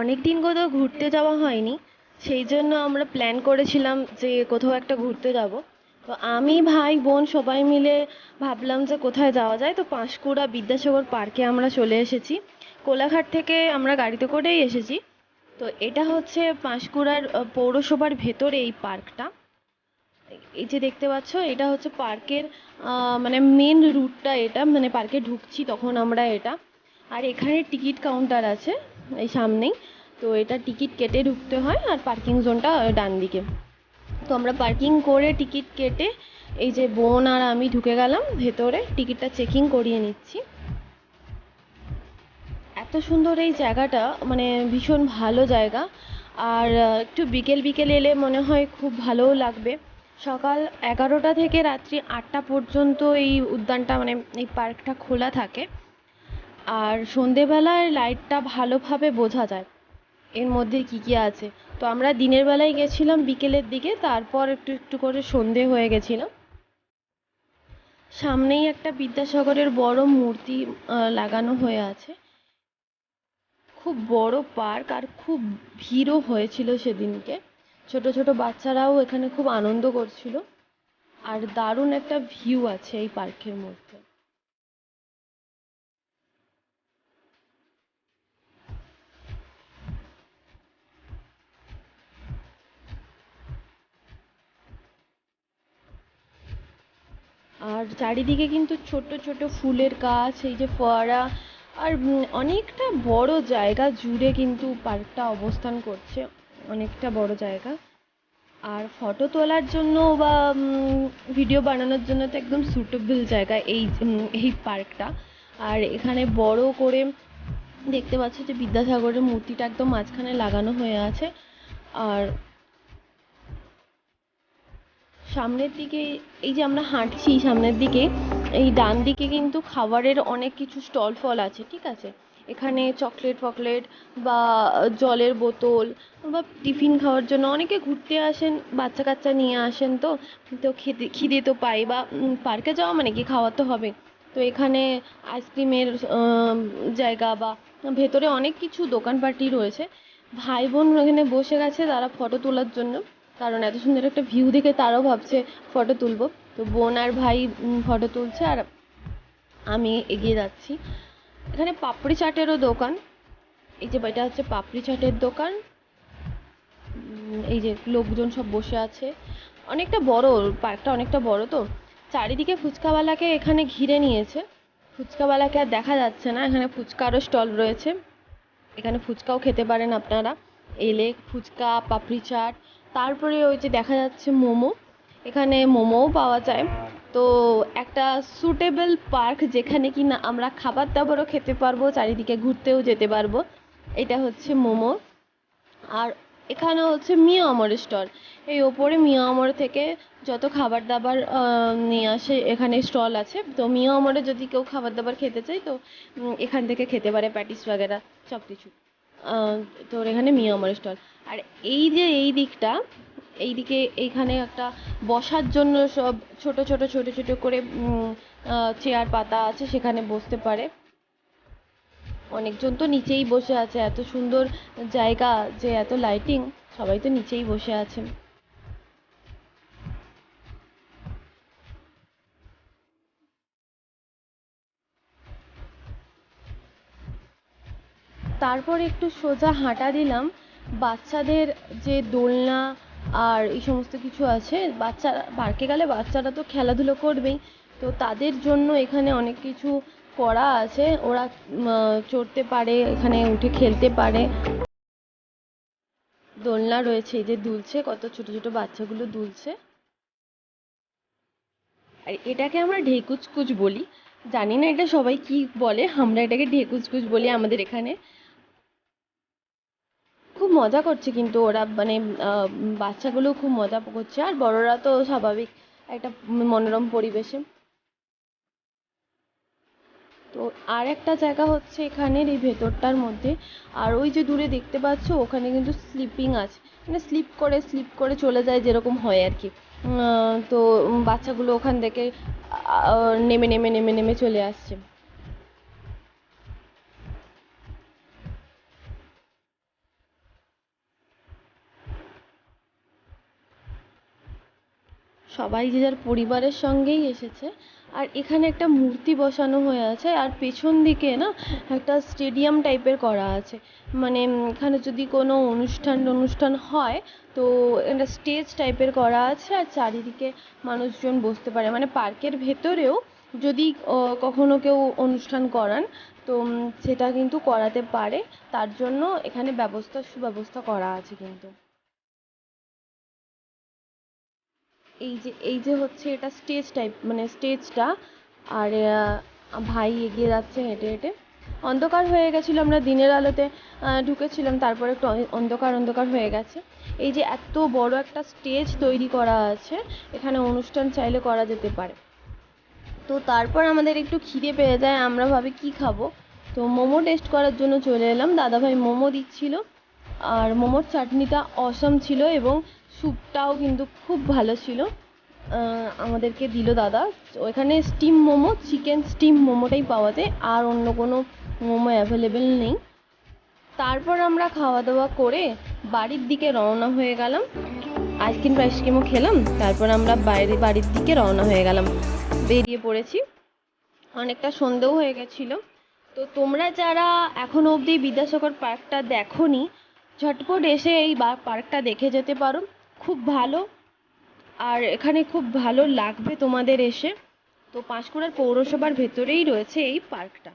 অনেক দিন কোথাও ঘুরতে যাওয়া হয়নি, সেই জন্য আমরা প্ল্যান করেছিলাম যে কোথাও একটা ঘুরতে যাব। তো আমি ভাই বোন সবাই মিলে ভাবলাম যে কোথায় যাওয়া যায়, তো পাঁশকুড়া বিদ্যাসাগর পার্কে আমরা চলে এসেছি। কোলাঘাট থেকে আমরা গাড়িতে করেই এসেছি। তো এটা হচ্ছে পাঁশকুড়ার পৌরসভার ভেতরে এই পার্কটা। এই যে দেখতে পাচ্ছ, এটা হচ্ছে পার্কের মানে মেন রুটটা, এটা মানে পার্কে ঢুকছি তখন আমরা এটা। আর এখানে টিকিট কাউন্টার আছে এই সামনেই। তো এটা টিকিট কেটে ঢুকতে হয়, আর পার্কিং জোনটা ডান দিকে। তো আমরা পার্কিং করে টিকিট কেটে এই যে বোন আর আমি ঢুকে গেলাম ভেতরে, টিকিটটা চেকিং করিয়ে নিচ্ছি। এত সুন্দর এই জায়গাটা, মানে ভীষণ ভালো জায়গা। আর একটু বিকেল বিকেল এলে মনে হয় খুব ভালোও লাগবে। সকাল 11টা থেকে রাত্রি 8টা পর্যন্ত এই উদ্যানটা মানে এই পার্কটা খোলা থাকে। আর সন্ধেবেলায় লাইটটা ভালোভাবে বোঝা যায় এর মধ্যে কি কি আছে। তো আমরা দিনের বেলায় গেছিলাম বিকেলের দিকে, তারপর একটু একটু করে সন্ধে হয়ে গেছিল। সামনেই একটা বিদ্যাসাগরের বড় মূর্তি লাগানো হয়ে আছে। খুব বড় পার্ক, আর খুব ভিড়ও হয়েছিল সেদিনকে। ছোট ছোট বাচ্চারাও এখানে খুব আনন্দ করছিল। আর দারুণ একটা ভিউ আছে এই পার্কের মধ্যে। আর চারিদিকে কিন্তু ছোট ছোট ফুলের গাছ, এই যে ফোয়ারা। আর অনেকটা বড় জায়গা জুড়ে কিন্তু পার্কটা অবস্থান করছে, অনেকটা বড় জায়গা। আর ফটো তোলার জন্য বা ভিডিও বানানোর জন্য তো একদম সুটেবল জায়গা এই পার্কটা। আর এখানে বড় করে দেখতে পাচ্ছ যে বিদ্যাসাগরের মূর্তিটা একদম মাঝখানে লাগানো হয়ে আছে। আর সামনের দিকে, এই যে আমরা হাঁটছি সামনের দিকে, এই ডান দিকে কিন্তু খাবারের অনেক কিছু স্টল ফল আছে, ঠিক আছে। এখানে চকলেট ফকলেট বা জলের বোতল বা টিফিন খাওয়ার জন্য অনেকে ঘুরতে আসেন, বাচ্চা কাচ্চা নিয়ে আসেন। তো তো খেতে খিদে তো পাই, বা পার্কে যাওয়া মানে কি খাওয়া তো হবে। তো এখানে আইসক্রিমের জায়গা, বা ভেতরে অনেক কিছু দোকানপাটি রয়েছে। ভাই বোন এখানে বসে গেছে তারা ফটো তোলার জন্য, কারণ এত সুন্দর একটা ভিউ দেখে তারাও ভাবছে ফটো তুলবো। তো বোন আর ভাই ফটো তুলছে, আর আমি এগিয়ে যাচ্ছি। এখানে পাপড়ি চাটেরও দোকান। এই যে এটা হচ্ছে পাপড়ি চাটের দোকান। এই যে লোকজন সব বসে আছে। অনেকটা বড়, পার্কটা অনেকটা বড়। তো চারিদিকে ফুচকাওয়ালাকে এখানে ঘিরে নিয়েছে। ফুচকাওয়ালাকে আর দেখা যাচ্ছে না, এখানে ফুচকারও স্টল রয়েছে। এখানে ফুচকাও খেতে পারেন আপনারা এলে, ফুচকা পাপড়ি চাট। তারপরে ওই যে দেখা যাচ্ছে মোমো, এখানে মোমোও পাওয়া যায়। তো একটা সুটেবল পার্ক, যেখানে কি না আমরা খাবার দাবারও খেতে পারবো, চারিদিকে ঘুরতেও যেতে পারবো। এটা হচ্ছে মোমো। আর এখানে হচ্ছে মিয়া আমরের স্টল। এই ওপরে মিয়া আমর থেকে যত খাবার দাবার নিয়ে আসে, এখানে স্টল আছে। তো মিয়া আমরে যদি কেউ খাবার দাবার খেতে চায়, তো এখান থেকে খেতে পারে, প্যাটিস বাগেরা সব কিছু। আহ, তোর এখানে মিয়া আমরের স্টল। আর এই যে এই দিকটা, এইদিকে এইখানে একটা বসার জন্য সব ছোট ছোট ছোট ছোট করে চেয়ার পাতা আছে, সেখানে বসতে পারে। অনেকজন তো নিচেই বসে আছে, এত সুন্দর জায়গা, যে এত লাইটিং, সবাই তো নিচেই বসে আছে। তারপর একটু সোজা হাঁটা দিলাম। বাচ্চাদের যে দোলনা আর এই সমস্ত কিছু আছে, বাচ্চারা পার্কে গেলে বাচ্চারা তো খেলাধুলো করবেই। তো তাদের জন্য এখানে অনেক কিছু করা আছে, ওরা চড়তে পারে, এখানে উঠে খেলতে পারে। দোলনা রয়েছে, এই যে দুলছে, কত ছোট ছোট বাচ্চাগুলো দুলছে। আর এটাকে আমরা ঢেকুচকুচ বলি। জানি না এটা সবাই কি বলে, আমরা এটাকে ঢেকুচকুচ বলি আমাদের এখানে। খুব মজা করছে কিন্তু ওরা, মানে বাচ্চাগুলো খুব মজা করছে, আর বড়রা তো স্বাভাবিক একটা মনোরম পরিবেশে। তো আর একটা জায়গা হচ্ছে এখানের এই ভেতরটার মধ্যে। আর ওই যে দূরে দেখতে পাচ্ছ, ওখানে কিন্তু স্লিপিং আছে, মানে স্লিপ করে চলে যায়, যেরকম হয় আর কি। তো বাচ্চাগুলো ওখান থেকে নেমে নেমে নেমে নেমে চলে আসছে। সবাই যে যার পরিবারের সঙ্গেই এসেছে। আর এখানে একটা মূর্তি বসানো হয়ে আছে, আর পেছন দিকে না একটা স্টেডিয়াম টাইপের করা আছে। মানে এখানে যদি কোনো অনুষ্ঠান হয় তো একটা স্টেজ টাইপের করা আছে, আর চারিদিকে মানুষজন বসতে পারে। মানে পার্কের ভেতরেও যদি কখনো কেউ অনুষ্ঠান করান তো সেটা কিন্তু করাতে পারে। তার জন্য এখানে সুব্যবস্থা করা আছে কিন্তু। এই যে হচ্ছে এটা স্টেজ টাইপ, মানে স্টেজটা। আর ভাই এগিয়ে যাচ্ছে হেঁটে হেঁটে। অন্ধকার হয়ে গেছিলো, আমরা দিনের আলোতে ঢুকেছিলাম, তারপরে একটু অন্ধকার অন্ধকার হয়ে গেছে। এই যে এত বড় একটা স্টেজ তৈরি করা আছে, এখানে অনুষ্ঠান চাইলে করা যেতে পারে। তো তারপর আমাদের একটু খিদে পেয়ে যায়, আমরা ভাবি কি খাবো। তো মোমো টেস্ট করার জন্য চলে এলাম। দাদাভাই মোমো দিচ্ছিল, আর মোমোর চাটনিটা অসম ছিল, এবং স্যুপটাও কিন্তু খুব ভালো ছিল। আমাদেরকে দিল দাদা। ওইখানে স্টিম মোমো, চিকেন স্টিম মোমোটাই পাওয়া যায়, আর অন্য কোনো মোমো অ্যাভেলেবেল নেই। তারপর আমরা খাওয়া দাওয়া করে বাড়ির দিকে রওনা হয়ে গেলাম। আইসক্রিমও খেলাম, তারপর আমরা বাড়ির দিকে রওনা হয়ে গেলাম, বেরিয়ে পড়েছি। অনেকটা সন্ধেও হয়ে গেছিলো। তো তোমরা যারা এখনো অবধি বিদ্যাসাগর পার্কটা দেখোনি, ঝটপট এসে এই পার্কটা দেখে যেতে পারো। খুব ভালো, আর এখানে খুব ভালো লাগবে তোমাদের এসে। তো পাঁশকুড়ার পৌরসভার ভেতরেই রয়েছে এই পার্কটা।